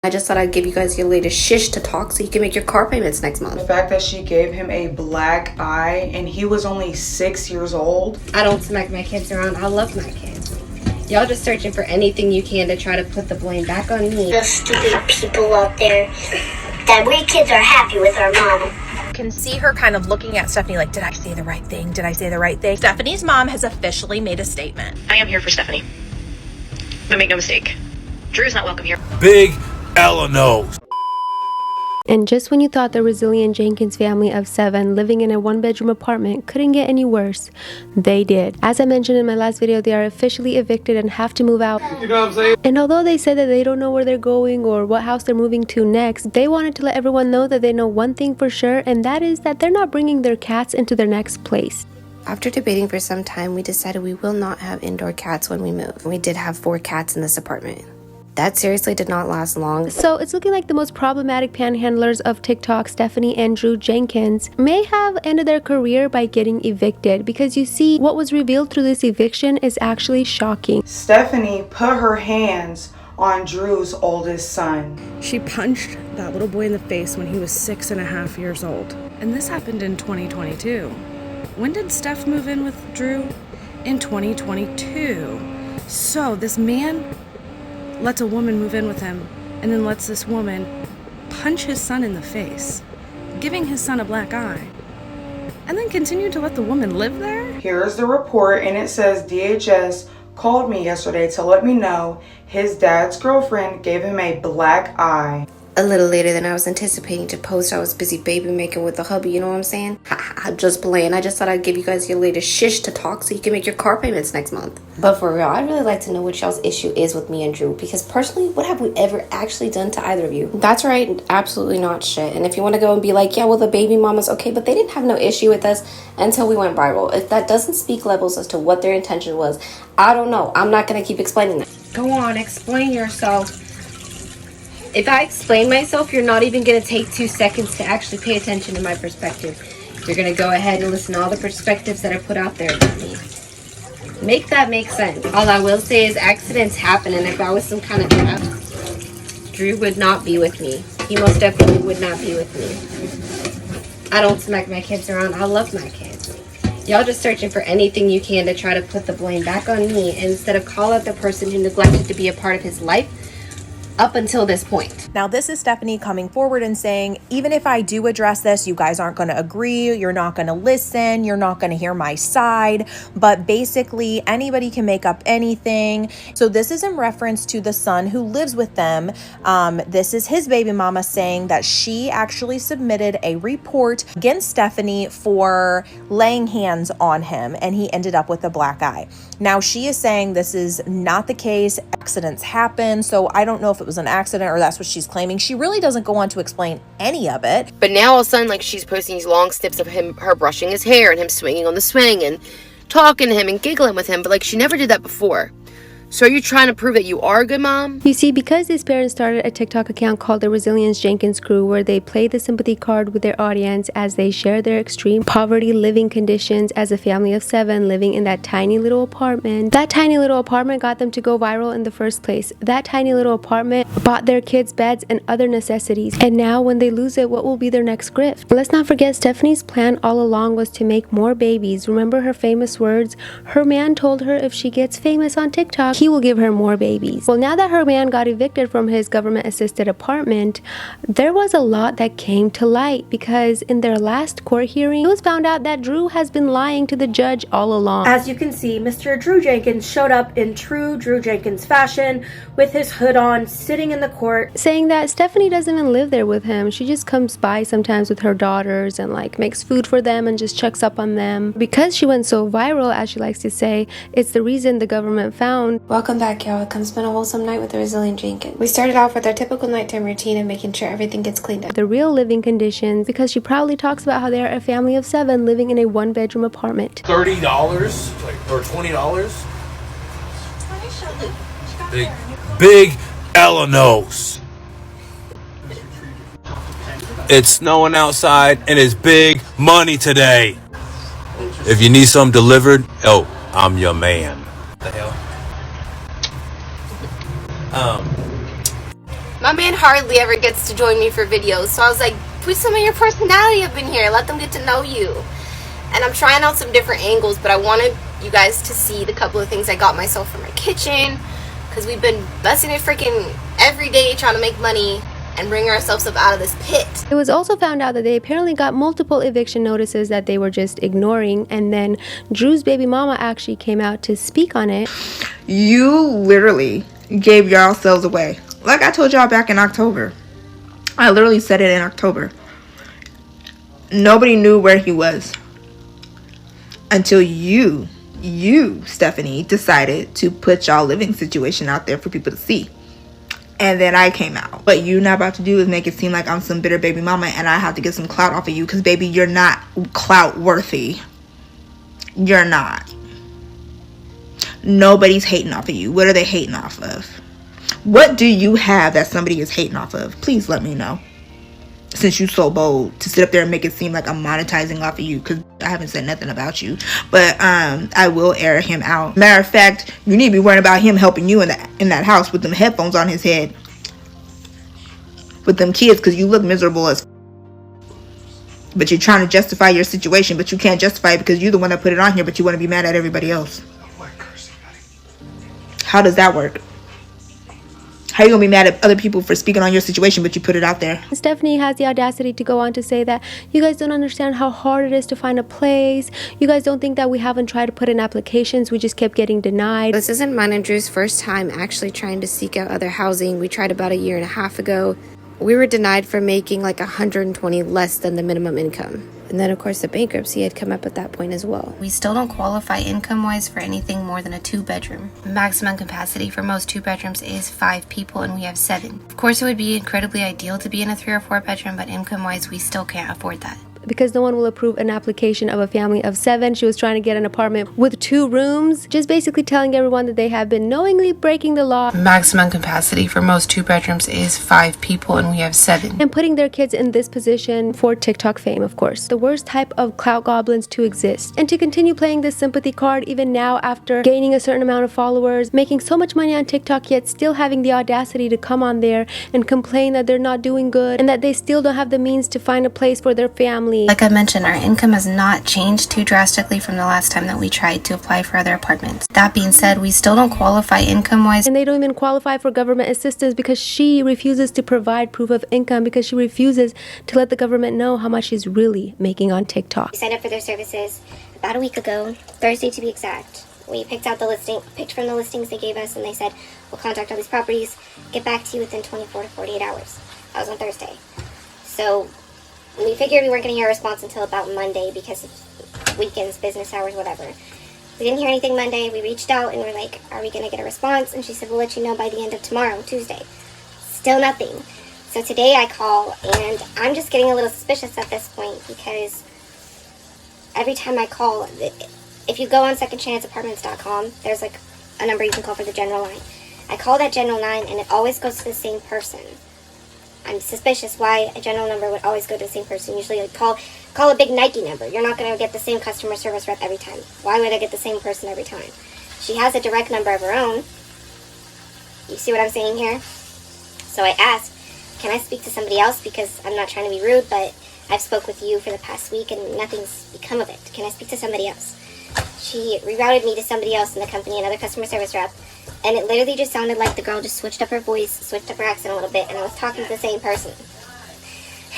I just thought I'd give you guys your latest shish to talk so you can make your car payments next month. The fact that she gave him a black eye and he was only 6 years old. I don't smack my kids around. I love my kids. Y'all just searching for anything you can to try to put the blame back on me. The stupid people out there that we kids are happy with our mom. Can see her kind of looking at Stephanie like, did I say the right thing? Did I say the right thing? Stephanie's mom has officially made a statement. I am here for Stephanie. But make no mistake, Drew's not welcome here. Big Ella knows. And just when you thought the resilient Jenkins family of 7 living in a one-bedroom apartment couldn't get any worse, they did. As I mentioned in my last video, they are officially evicted and have to move out. You know what I'm saying? And although they said that they don't know where they're going or what house they're moving to next, they wanted to let everyone know that they know one thing for sure, and that is that they're not bringing their cats into their next place. After debating for some time, we decided we will not have indoor cats when we move. We did have 4 cats in this apartment. That seriously did not last long. So it's looking like the most problematic panhandlers of TikTok, Stephanie and Drew Jenkins, may have ended their career by getting evicted, because you see, what was revealed through this eviction is actually shocking. Stephanie put her hands on Drew's oldest son. She punched that little boy in the face when he was 6.5 years old. And this happened in 2022. When did Steph move in with Drew? In 2022. So this man lets a woman move in with him and then lets this woman punch his son in the face, giving his son a black eye, and then continued to let the woman live there? Here's the report, and it says DHS called me yesterday to let me know his dad's girlfriend gave him a black eye. A little later than I was anticipating to post. I was busy baby making with the hubby, you know what I'm saying? I'm just playing. I just thought I'd give you guys your latest shish to talk so you can make your car payments next month. But for real, I'd really like to know what y'all's issue is with me and Drew, because personally, what have we ever actually done to either of you? That's right, absolutely not shit. And if you want to go and be like, yeah, well, the baby mama's okay, but they didn't have no issue with us until we went viral. If that doesn't speak levels as to what their intention was, I don't know. I'm not going to keep explaining that. Go on, explain yourself. If I explain myself, you're not even going to take 2 seconds to actually pay attention to my perspective. You're going to go ahead and listen to all the perspectives that I put out there about me. Make that make sense. All I will say is accidents happen, and if I was some kind of trap, Drew would not be with me. He most definitely would not be with me. I don't smack my kids around. I love my kids. Y'all just searching for anything you can to try to put the blame back on me instead of call out the person who neglected to be a part of his life up until this point. Now, this is Stephanie coming forward and saying, even if I do address this, you guys aren't going to agree, you're not going to listen, you're not going to hear my side, but basically anybody can make up anything. So this is in reference to the son who lives with them. This is his baby mama saying that she actually submitted a report against Stephanie for laying hands on him, and he ended up with a black eye. Now, she is saying this is not the case. Accidents happen, so I don't know if it was an accident or that's what she's claiming. She really doesn't go on to explain any of it. But now all of a sudden, like, she's posting these long snips of her brushing his hair and him swinging on the swing and talking to him and giggling with him, but like, she never did that before. So are you trying to prove that you are a good mom? You see, because these parents started a TikTok account called the Resilience Jenkins Crew, where they play the sympathy card with their audience as they share their extreme poverty living conditions as a family of 7 living in that tiny little apartment. That tiny little apartment got them to go viral in the first place. That tiny little apartment bought their kids beds and other necessities. And now when they lose it, what will be their next grift? Let's not forget, Stephanie's plan all along was to make more babies. Remember her famous words? Her man told her if she gets famous on TikTok, he will give her more babies. Well, now that her man got evicted from his government-assisted apartment, there was a lot that came to light, because in their last court hearing, it was found out that Drew has been lying to the judge all along. As you can see, Mr. Drew Jenkins showed up in true Drew Jenkins fashion with his hood on, sitting in the court, saying that Stephanie doesn't even live there with him. She just comes by sometimes with her daughters and like makes food for them and just checks up on them. Because she went so viral, as she likes to say, it's the reason the government found. Welcome back, y'all. Come spend a wholesome night with the Resilient Jenkins. We started off with our typical nighttime routine and making sure everything gets cleaned up. The real living conditions, because she proudly talks about how they are a family of 7 living in a one-bedroom apartment. $30 or $20. Big Ella knows. It's snowing outside and it's big money today. If you need something delivered, oh, I'm your man. What the hell? My My man hardly ever gets to join me for videos, so I was like, put some of your personality up in here. Let them get to know you. And I'm trying out some different angles, but I wanted you guys to see the couple of things I got myself for my kitchen, because we've been busting it freaking every day trying to make money and bring ourselves up out of this pit. It was also found out that they apparently got multiple eviction notices that they were just ignoring, and then Drew's baby mama actually came out to speak on it. You literally gave yourselves away. Like I told y'all back in October. I literally said it in October. Nobody knew where he was until you, Stephanie, decided to put y'all living situation out there for people to see. And then I came out. What you're not about to do is make it seem like I'm some bitter baby mama and I have to get some clout off of you, because baby, you're not clout worthy. You're not. Nobody's hating off of you. What are they hating off of? What do you have that somebody is hating off of? Please let me know, since you're so bold to sit up there and make it seem like I'm monetizing off of you, because I haven't said nothing about you. But I will air him out. Matter of fact, you need to be worrying about him helping you in that house with them headphones on his head with them kids, because you look miserable as but you're trying to justify your situation, but you can't justify it because you're the one that put it on here, but you want to be mad at everybody else. How does that work? How are you gonna be mad at other people for speaking on your situation, but you put it out there? Stephanie has the audacity to go on to say that you guys don't understand how hard it is to find a place. You guys don't think that we haven't tried to put in applications. We just kept getting denied. This isn't mine and Drew's first time actually trying to seek out other housing. We tried about 1.5 years ago. We were denied for making like 120 less than the minimum income. And then, of course, the bankruptcy had come up at that point as well. We still don't qualify income-wise for anything more than a 2-bedroom. Maximum capacity for most 2-bedrooms is 5 people, and we have 7. Of course, it would be incredibly ideal to be in a 3 or 4-bedroom, but income-wise, we still can't afford that. Because no one will approve an application of a family of 7. She was trying to get an apartment with 2 rooms, just basically telling everyone that they have been knowingly breaking the law. Maximum capacity for most 2-bedrooms is 5 people, and we have 7. And putting their kids in this position for TikTok fame, of course. The worst type of clout goblins to exist. And to continue playing this sympathy card even now after gaining a certain amount of followers, making so much money on TikTok, yet still having the audacity to come on there and complain that they're not doing good and that they still don't have the means to find a place for their family. Like I mentioned, our income has not changed too drastically from the last time that we tried to apply for other apartments. That being said, we still don't qualify income-wise. And they don't even qualify for government assistance because she refuses to provide proof of income, because she refuses to let the government know how much she's really making on TikTok. We signed up for their services about a week ago, Thursday to be exact. We picked from the listings they gave us, and they said, we'll contact all these properties, get back to you within 24 to 48 hours. That was on Thursday. So we figured we weren't going to hear a response until about Monday because of weekends, business hours, whatever. We didn't hear anything Monday. We reached out and we're like, are we going to get a response? And she said, we'll let you know by the end of tomorrow, Tuesday. Still nothing. So today I call, and I'm just getting a little suspicious at this point because every time I call, if you go on secondchanceapartments.com, there's like a number you can call for the general line. I call that general line and it always goes to the same person. I'm suspicious why a general number would always go to the same person. Usually I'd call a big Nike number. You're not going to get the same customer service rep every time. Why would I get the same person every time? She has a direct number of her own. You see what I'm saying here? So I asked, can I speak to somebody else? Because I'm not trying to be rude, but I've spoke with you for the past week and nothing's become of it. Can I speak to somebody else? She rerouted me to somebody else in the company, another customer service rep. And it literally just sounded like the girl just switched up her voice, switched up her accent a little bit, and I was talking to the same person.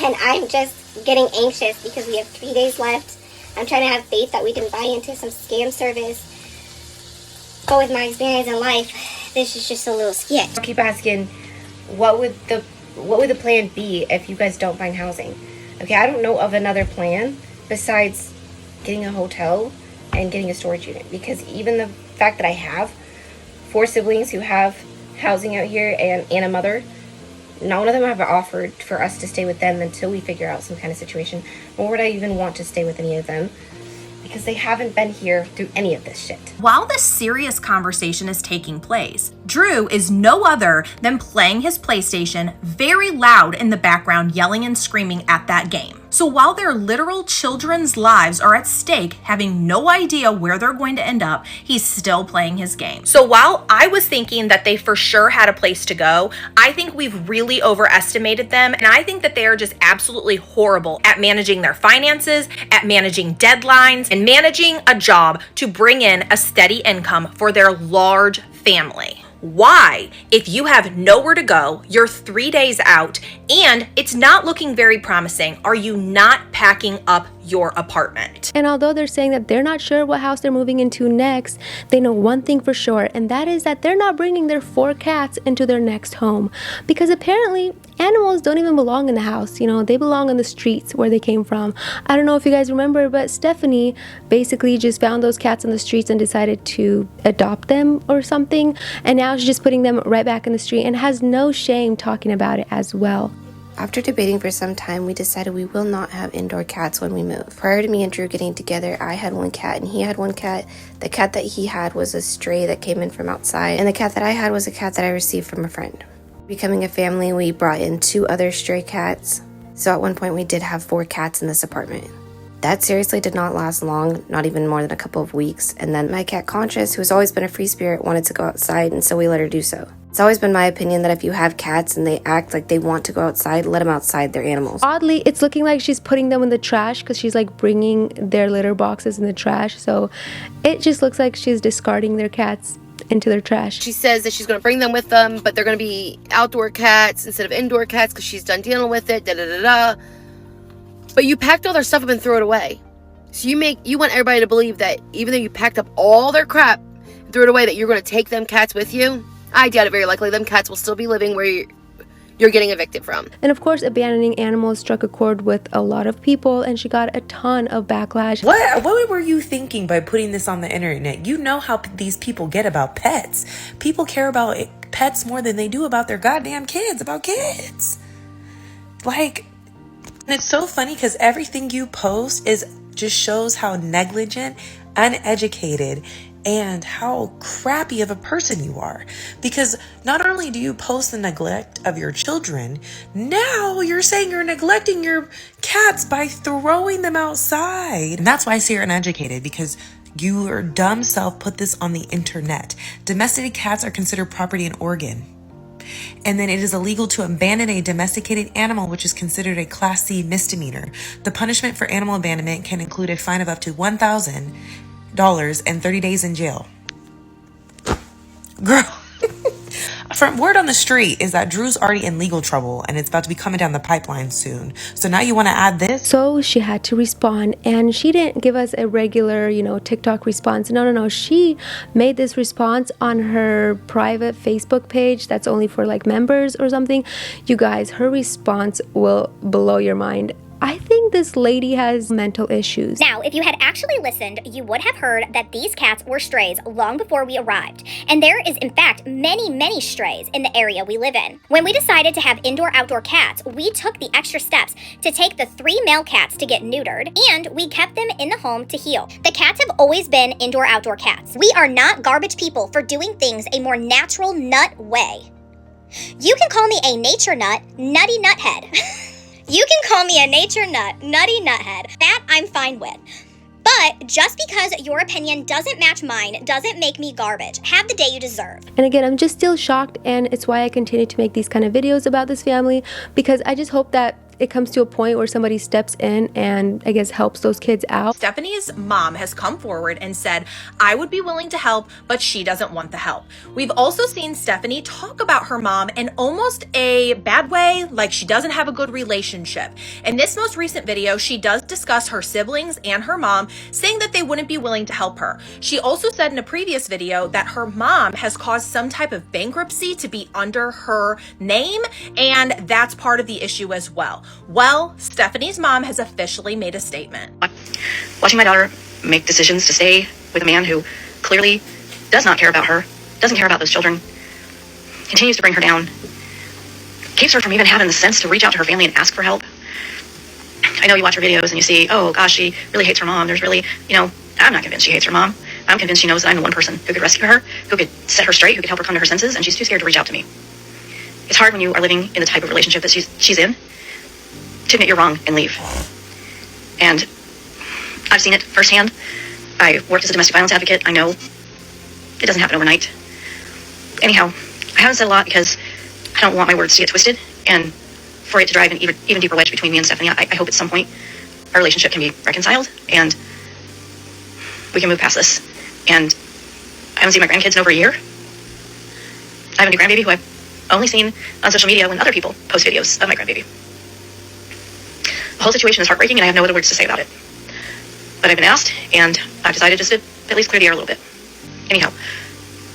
And I'm just getting anxious because we have 3 days left. I'm trying to have faith that we didn't buy into some scam service. But with my experience in life, this is just a little sketch. I keep asking, what would the plan be if you guys don't find housing? Okay, I don't know of another plan besides getting a hotel and getting a storage unit, because even the fact that I have 4 siblings who have housing out here and a mother, none of them have offered for us to stay with them until we figure out some kind of situation. Nor would I even want to stay with any of them because they haven't been here through any of this shit. While this serious conversation is taking place, Drew is no other than playing his PlayStation very loud in the background, yelling and screaming at that game. So while their literal children's lives are at stake, having no idea where they're going to end up, he's still playing his game. So while I was thinking that they for sure had a place to go, I think we've really overestimated them. And I think that they are just absolutely horrible at managing their finances, at managing deadlines, and managing a job to bring in a steady income for their large family. Why? If you have nowhere to go, you're 3 days out, and it's not looking very promising, are you not packing up your apartment? And although they're saying that they're not sure what house they're moving into next, they know one thing for sure, and that is that they're not bringing their 4 cats into their next home. Because apparently, animals don't even belong in the house. You know, they belong on the streets where they came from. I don't know if you guys remember, but Stephanie basically just found those cats on the streets and decided to adopt them or something. And now she's just putting them right back in the street and has no shame talking about it as well. After debating for some time, we decided we will not have indoor cats when we move. Prior to me and Drew getting together, I had 1 cat and he had 1 cat. The cat that he had was a stray that came in from outside, and the cat that I had was a cat that I received from a friend. Becoming a family, we brought in 2 other stray cats. So at one point we did have 4 cats in this apartment. That seriously did not last long, not even more than a couple of weeks. And then my cat Conscious, who's always been a free spirit, wanted to go outside, and so we let her do so. It's always been my opinion that if you have cats and they act like they want to go outside, let them outside. They're animals. Oddly, it's looking like she's putting them in the trash because she's like bringing their litter boxes in the trash. So it just looks like she's discarding their cats into their trash. She says that she's going to bring them with them, but they're going to be outdoor cats instead of indoor cats because she's done dealing with it, da-da-da-da. But you packed all their stuff up and threw it away. So you want everybody to believe that even though you packed up all their crap and threw it away, that you're going to take them cats with you? I doubt it very likely. Them cats will still be living where you're getting evicted from. And of course, abandoning animals struck a chord with a lot of people, and she got a ton of backlash. What were you thinking by putting this on the internet? You know how these people get about pets. People care about pets more than they do about their goddamn kids, about kids. Like, and it's so funny because everything you post just shows how negligent, uneducated, and how crappy of a person you are. Because not only do you post the neglect of your children, now you're saying you're neglecting your cats by throwing them outside. And that's why I say you're uneducated, because your dumb self put this on the internet. Domesticated cats are considered property in Oregon. And then it is illegal to abandon a domesticated animal, which is considered a Class C misdemeanor. The punishment for animal abandonment can include a fine of up to $1,000 and 30 days in jail. Girl, from word on the street is that Drew's already in legal trouble and it's about to be coming down the pipeline soon. So now you want to add this? So she had to respond, and she didn't give us a regular, TikTok response. No. She made this response on her private Facebook page that's only for like members or something. You guys, her response will blow your mind. I think this lady has mental issues. Now, if you had actually listened, you would have heard that these cats were strays long before we arrived. And there is, in fact, many strays in the area we live in. When we decided to have indoor-outdoor cats, we took the extra steps to take the 3 male cats to get neutered, and we kept them in the home to heal. The cats have always been indoor-outdoor cats. We are not garbage people for doing things a more natural nut way. You can call me a nature nut, nutty nuthead. You can call me a nature nut, nutty nuthead. That I'm fine with. But just because your opinion doesn't match mine doesn't make me garbage. Have the day you deserve. And again, I'm just still shocked, and it's why I continue to make these kind of videos about this family, because I just hope that it comes to a point where somebody steps in and I guess helps those kids out. Stephanie's mom has come forward and said, I would be willing to help, but she doesn't want the help. We've also seen Stephanie talk about her mom in almost a bad way, like she doesn't have a good relationship. In this most recent video, she does discuss her siblings and her mom, saying that they wouldn't be willing to help her. She also said in a previous video that her mom has caused some type of bankruptcy to be under her name, and that's part of the issue as well. Well, Stephanie's mom has officially made a statement. Watching my daughter make decisions to stay with a man who clearly does not care about her, doesn't care about those children, continues to bring her down, keeps her from even having the sense to reach out to her family and ask for help. I know you watch her videos and you see, oh gosh, she really hates her mom. There's really, I'm not convinced she hates her mom. I'm convinced she knows that I'm the one person who could rescue her, who could set her straight, who could help her come to her senses, and she's too scared to reach out to me. It's hard when you are living in the type of relationship that she's in to admit you're wrong and leave. And I've seen it firsthand. I worked as a domestic violence advocate. I know it doesn't happen overnight. Anyhow, I haven't said a lot because I don't want my words to get twisted and for it to drive an even deeper wedge between me and Stephanie. I hope at some point our relationship can be reconciled and we can move past this. And I haven't seen my grandkids in over a year. I have a new grandbaby who I've only seen on social media when other people post videos of my grandbaby. The whole situation is heartbreaking and I have no other words to say about it. But I've been asked and I've decided just to at least clear the air a little bit. Anyhow,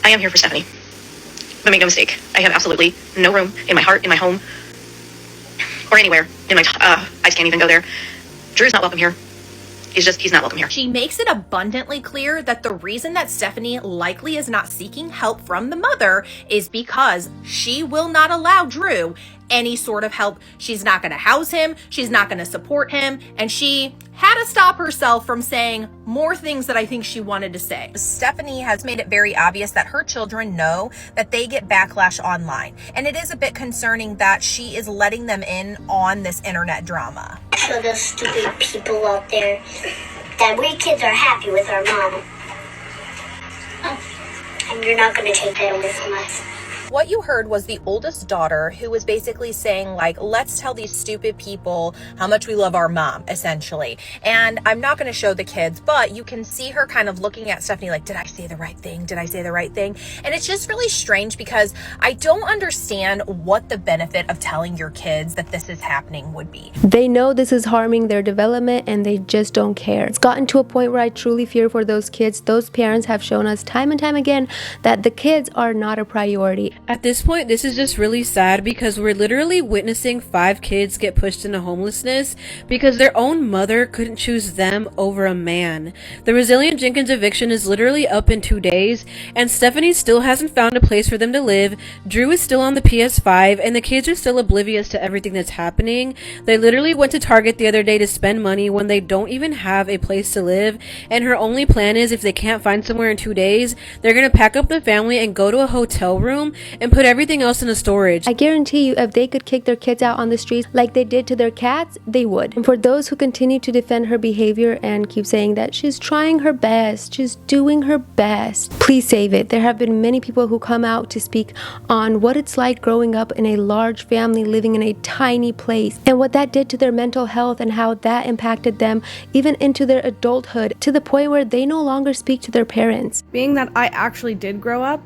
I am here for Stephanie. But make no mistake, I have absolutely no room in my heart, in my home, or anywhere in my, I just can't even go there. Drew's not welcome here. He's not welcome here. She makes it abundantly clear that the reason that Stephanie likely is not seeking help from the mother is because she will not allow Drew any sort of help. She's not going to house him. She's not going to support him. And she had to stop herself from saying more things that I think she wanted to say. Stephanie has made it very obvious that her children know that they get backlash online. And it is a bit concerning that she is letting them in on this internet drama. For those stupid people out there that we kids are happy with our mom. And you're not going to take that away from us. What you heard was the oldest daughter who was basically saying, like, let's tell these stupid people how much we love our mom, essentially. And I'm not going to show the kids, but you can see her kind of looking at Stephanie like, did I say the right thing? Did I say the right thing? And it's just really strange because I don't understand what the benefit of telling your kids that this is happening would be. They know this is harming their development and they just don't care. It's gotten to a point where I truly fear for those kids. Those parents have shown us time and time again that the kids are not a priority. At this point, this is just really sad because we're literally witnessing 5 kids get pushed into homelessness because their own mother couldn't choose them over a man. The Resilient Jenkins eviction is literally up in 2 days, and Stephanie still hasn't found a place for them to live. Drew is still on the PS5, and the kids are still oblivious to everything that's happening. They literally went to Target the other day to spend money when they don't even have a place to live, and her only plan is if they can't find somewhere in 2 days, they're gonna pack up the family and go to a hotel room and put everything else in a storage. I guarantee you, if they could kick their kids out on the streets like they did to their cats, they would. And for those who continue to defend her behavior and keep saying that she's trying her best, she's doing her best, please save it. There have been many people who come out to speak on what it's like growing up in a large family living in a tiny place and what that did to their mental health and how that impacted them even into their adulthood to the point where they no longer speak to their parents. Being that I actually did grow up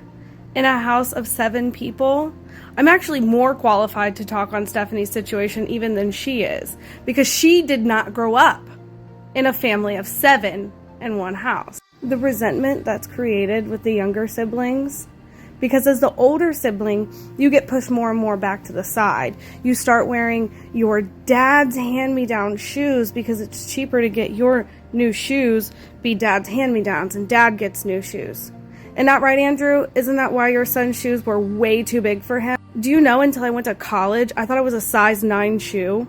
in a house of 7 people, I'm actually more qualified to talk on Stephanie's situation even than she is, because she did not grow up in a family of 7 in one house. The resentment that's created with the younger siblings, because as the older sibling, you get pushed more and more back to the side. You start wearing your dad's hand-me-down shoes because it's cheaper to get your new shoes, be dad's hand-me-downs, and dad gets new shoes. Isn't that right, Andrew? Isn't that why your son's shoes were way too big for him? Do you know, until I went to college, I thought it was a size 9 shoe.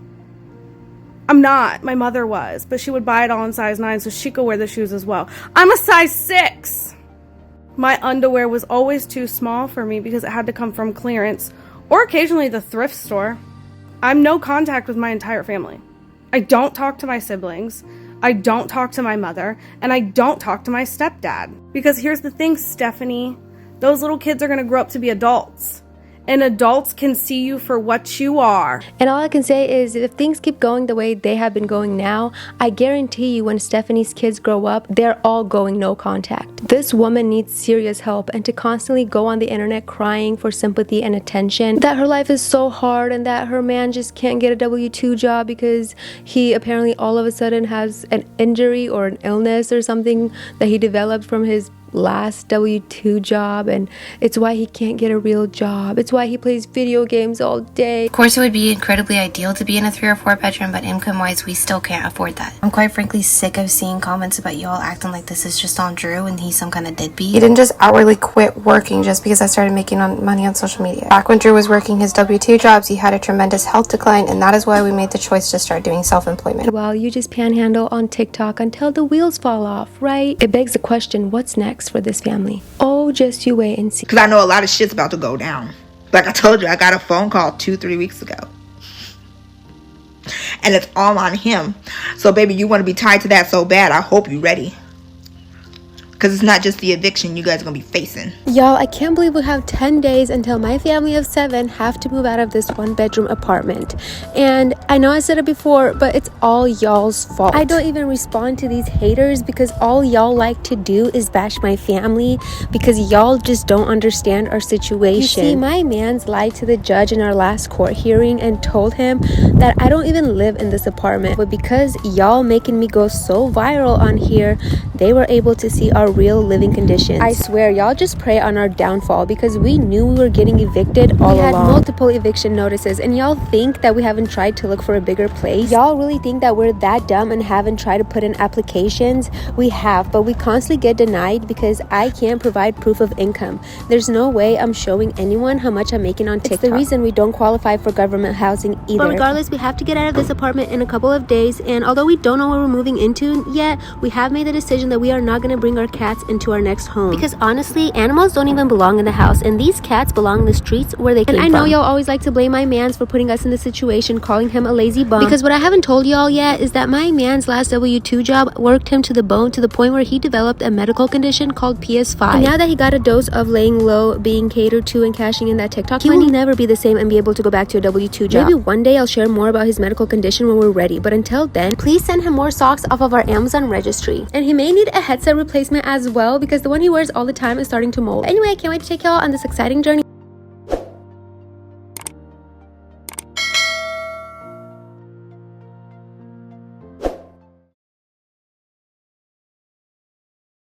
I'm not. My mother was, but she would buy it all in size 9 so she could wear the shoes as well. I'm a size 6. My underwear was always too small for me because it had to come from clearance or occasionally the thrift store. I'm no contact with my entire family. I don't talk to my siblings. I don't talk to my mother, and I don't talk to my stepdad. Because here's the thing, Stephanie, those little kids are going to grow up to be adults. And adults can see you for what you are. And all I can say is if things keep going the way they have been going now, I guarantee you when Stephanie's kids grow up, they're all going no contact. This woman needs serious help, and to constantly go on the internet crying for sympathy and attention, that her life is so hard and that her man just can't get a W-2 job because he apparently all of a sudden has an injury or an illness or something that he developed from his last W-2 job, and it's why he can't get a real job. It's why he plays video games all day. Of course, it would be incredibly ideal to be in a 3 or 4 bedroom, but income-wise, we still can't afford that. I'm quite frankly sick of seeing comments about y'all acting like this is just on Drew and he's some kind of deadbeat. He didn't just outwardly quit working just because I started making money on social media. Back when Drew was working his W-2 jobs, he had a tremendous health decline, and that is why we made the choice to start doing self-employment. Well, you just panhandle on TikTok until the wheels fall off, right? It begs the question, what's next for this family? Oh, just you wait and see. Because I know a lot of shit's about to go down. Like I told you, I got a phone call 2-3 weeks ago. and it's all on him. So baby, you want to be tied to that so bad. I hope you're ready, because it's not just the eviction you guys are gonna be facing. Y'all, I can't believe we have 10 days until my family of 7 have to move out of this 1-bedroom apartment. And I know I said it before, but it's all y'all's fault. I don't even respond to these haters because all y'all like to do is bash my family because y'all just don't understand our situation. You see, my man's lied to the judge in our last court hearing and told him that I don't even live in this apartment. But because y'all making me go so viral on here, they were able to see our real living conditions. I swear, y'all just pray on our downfall because we knew we were getting evicted all along. We had multiple eviction notices, and y'all think that we haven't tried to look for a bigger place? Y'all really think that we're that dumb and haven't tried to put in applications? We have, but we constantly get denied because I can't provide proof of income. There's no way I'm showing anyone how much I'm making on TikTok. It's the reason we don't qualify for government housing either. But regardless, we have to get out of this apartment in a couple of days, and although we don't know where we're moving into yet, we have made the decision that we are not going to bring our cats into our next home. Because honestly, animals don't even belong in the house, and these cats belong in the streets where they came from. And I know y'all always like to blame my mans for putting us in this situation, calling him a lazy bum. Because what I haven't told y'all yet is that my man's last W-2 job worked him to the bone, to the point where he developed a medical condition called PS5. And now that he got a dose of laying low, being catered to, and cashing in that TikTok money, he will never be the same and be able to go back to a W-2 job. Maybe one day I'll share more about his medical condition when we're ready, but until then, please send him more socks off of our Amazon registry. And he may need a headset replacement as well because the one he wears all the time is starting to mold. Anyway, I can't wait to take y'all on this exciting journey.